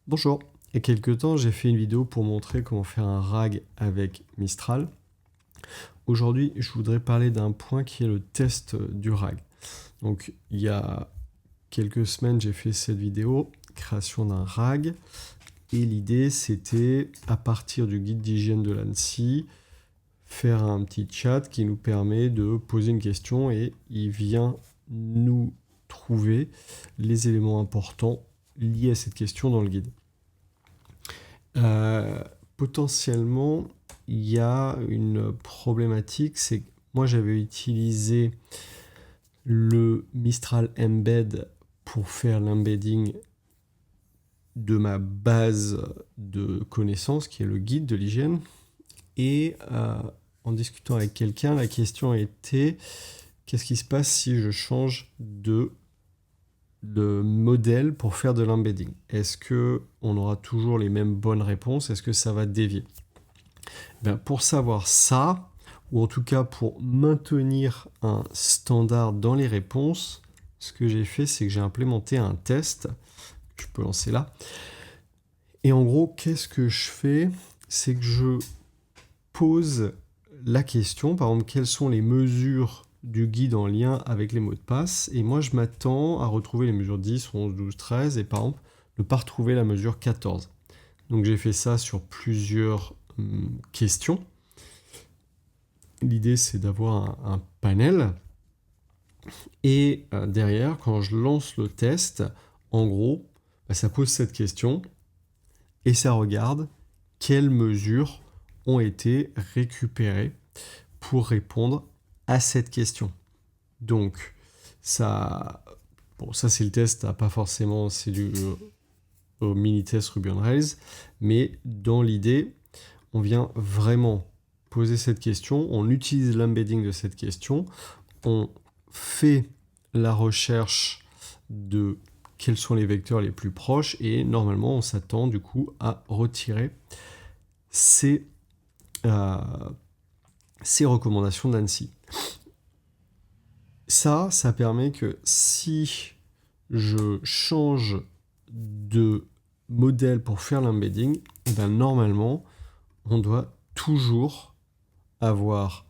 Bonjour, il y a quelques temps, j'ai fait une vidéo pour montrer comment faire un RAG avec Mistral. Aujourd'hui, je voudrais parler d'un point qui est le test du RAG. Donc, il y a quelques semaines, j'ai fait cette vidéo, création d'un RAG. Et l'idée, c'était, à partir du guide d'hygiène de l'ANSSI, faire un petit chat qui nous permet de poser une question et il vient nous trouver les éléments importants liés à cette question dans le guide. Potentiellement, il y a une problématique, c'est que moi j'avais utilisé le Mistral Embed pour faire l'embedding de ma base de connaissances, qui est le guide de l'hygiène. Et en discutant avec quelqu'un, la question était, qu'est-ce qui se passe si je change de modèle pour faire de l'embedding? Est-ce qu'on aura toujours les mêmes bonnes réponses? Est-ce que ça va dévier? Pour savoir ça, ou en tout cas pour maintenir un standard dans les réponses, ce que j'ai fait, c'est que j'ai implémenté un test. Je peux lancer là. Et en gros, qu'est-ce que je fais? C'est que je pose la question, par exemple, quelles sont les mesures du guide en lien avec les mots de passe, et moi je m'attends à retrouver les mesures 10, 11, 12, 13, et par exemple, ne pas retrouver la mesure 14. Donc j'ai fait ça sur plusieurs questions. L'idée, c'est d'avoir un panel, et derrière, quand je lance le test, en gros, ça pose cette question, et ça regarde quelles mesures ont été récupérées pour répondre à cette question. Donc, ça c'est le test, pas forcément, c'est du mini-test Ruby on Rails, mais dans l'idée, on vient vraiment poser cette question, on utilise l'embedding de cette question, on fait la recherche de quels sont les vecteurs les plus proches, et normalement, on s'attend du coup à retirer ces recommandations d'ANSSI. Ça permet que si je change de modèle pour faire l'embedding, normalement, on doit toujours avoir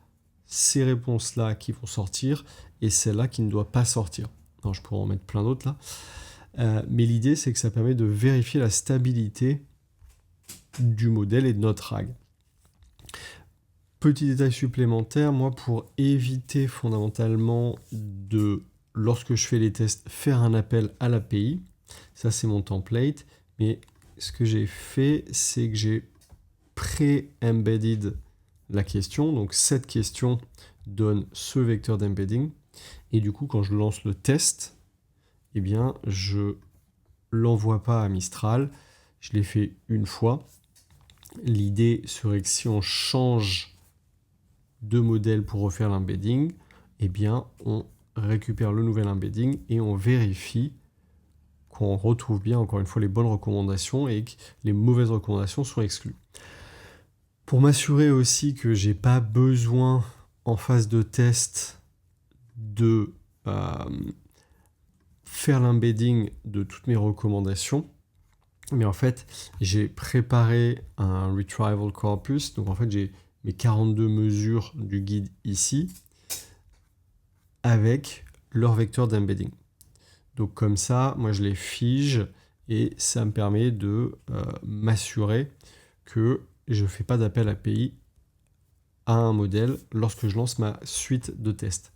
ces réponses-là qui vont sortir et celles-là qui ne doivent pas sortir. Non, je pourrais en mettre plein d'autres là. Mais l'idée, c'est que ça permet de vérifier la stabilité du modèle et de notre RAG. Petit détail supplémentaire, moi pour éviter fondamentalement de, lorsque je fais les tests, faire un appel à l'API, ça c'est mon template, mais ce que j'ai fait, c'est que j'ai pré-embedded la question, donc cette question donne ce vecteur d'embedding, et du coup quand je lance le test, eh bien je l'envoie pas à Mistral, je l'ai fait une fois. L'idée serait que si on change de modèle pour refaire l'embedding, eh bien on récupère le nouvel embedding et on vérifie qu'on retrouve bien encore une fois les bonnes recommandations et que les mauvaises recommandations sont exclues. Pour m'assurer aussi que j'ai pas besoin en phase de test de faire l'embedding de toutes mes recommandations, mais en fait j'ai préparé un retrieval corpus, donc en fait j'ai mes 42 mesures du guide ici, avec leur vecteur d'embedding. Donc comme ça, moi je les fige et ça me permet de m'assurer que je ne fais pas d'appel API à un modèle lorsque je lance ma suite de tests.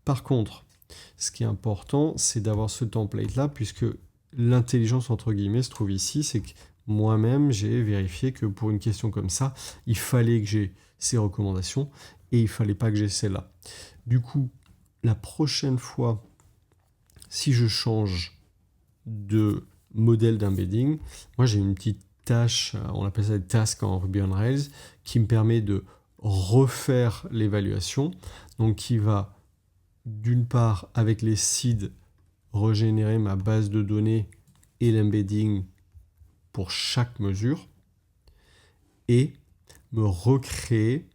Par contre, ce qui est important, c'est d'avoir ce template-là, puisque l'intelligence entre guillemets se trouve ici, c'est que moi-même, j'ai vérifié que pour une question comme ça, il fallait que j'ai ces recommandations et il ne fallait pas que j'ai celle-là. Du coup, la prochaine fois, si je change de modèle d'embedding, moi j'ai une petite tâche, on appelle ça des tasks en Ruby on Rails, qui me permet de refaire l'évaluation, donc qui va d'une part avec les seeds régénérer ma base de données et l'embedding pour chaque mesure, et me recréer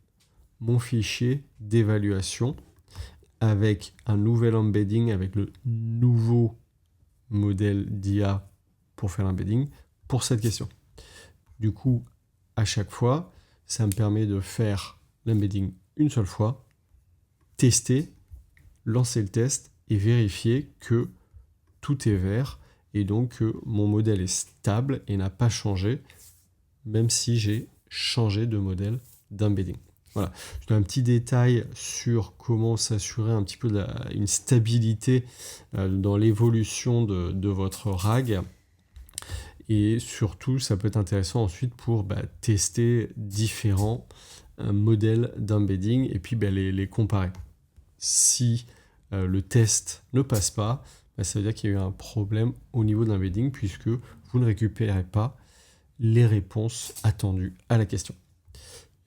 mon fichier d'évaluation avec un nouvel embedding, avec le nouveau modèle d'IA pour faire l'embedding, pour cette question. Du coup, à chaque fois, ça me permet de faire l'embedding une seule fois, tester, lancer le test et vérifier que tout est vert et donc que mon modèle est stable et n'a pas changé, même si j'ai changé de modèle d'embedding. Voilà, c'est un petit détail sur comment s'assurer un petit peu une stabilité dans l'évolution de votre RAG. Et surtout, ça peut être intéressant ensuite pour tester différents modèles d'embedding et puis les comparer. Si le test ne passe pas, ça veut dire qu'il y a eu un problème au niveau de l'embedding puisque vous ne récupérez pas les réponses attendues à la question.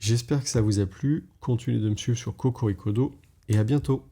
J'espère que ça vous a plu. Continuez de me suivre sur Cocoricodo et à bientôt.